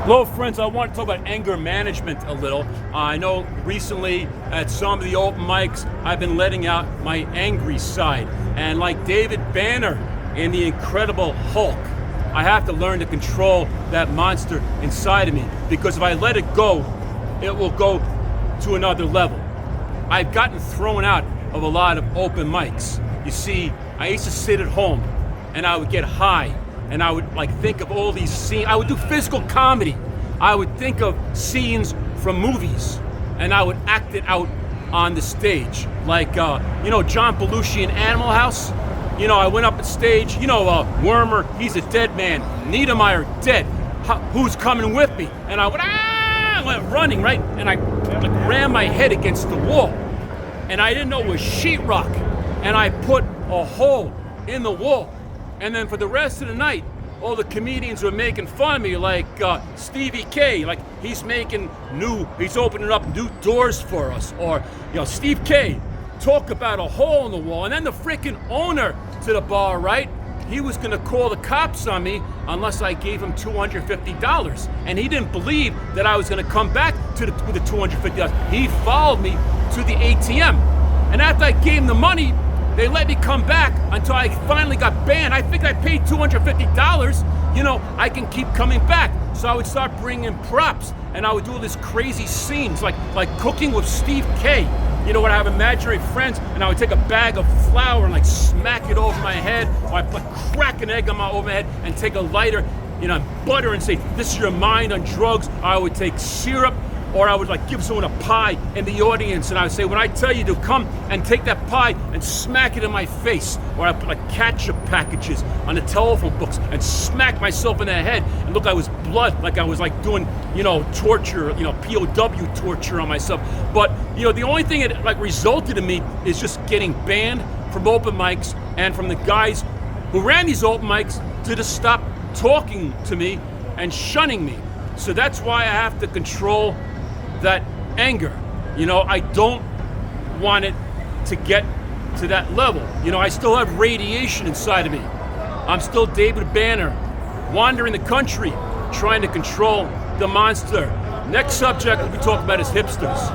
Hello, friends. I want to talk about anger management a little. I know recently at some of the open mics, I've been letting out my angry side. And like David Banner in The Incredible Hulk, I have to learn to control that monster inside of me, because if I let it go, it will go to another level. I've gotten thrown out of a lot of open mics. You see, I used to sit at home and I would get high and I would think of all these scenes. I would do physical comedy. I would think of scenes from movies and I would act it out on the stage. Like, John Belushi in Animal House. I went up on stage, Wormer, he's a dead man. Niedermeyer, dead. Who's coming with me? And I went running, right? And I ran my head against the wall. And I didn't know it was sheetrock. And I put a hole in the wall. And then for the rest of the night, all the comedians were making fun of me, like Stevie K, like he's opening up new doors for us. Or, Steve K, talk about a hole in the wall. And then the freaking owner to the bar, right? He was gonna call the cops on me unless I gave him $250. And he didn't believe that I was gonna come back with the $250. He followed me to the ATM. And after I gave him the money, they let me come back until I finally got banned. I think I paid $250. I can keep coming back. So I would start bringing props, and I would do all these crazy scenes, like cooking with Steve K. When I have imaginary friends, and I would take a bag of flour and smack it over my head, or I'd crack an egg on over my head and take a lighter, butter and say, "This is your mind on drugs." I would take syrup, or I would give someone a pie in the audience, and I would say, "When I tell you to come and take that pie and smack it in my face," or I put ketchup packages on the telephone books and smack myself in the head and look like it was blood, like I was doing, torture, POW torture on myself. But the only thing that resulted in me is just getting banned from open mics and from the guys who ran these open mics to just stop talking to me and shunning me. So that's why I have to control that anger. I don't want it to get to that level. I still have radiation inside of me. I'm still David Banner, wandering the country, trying to control the monster. Next subject we talk about is hipsters.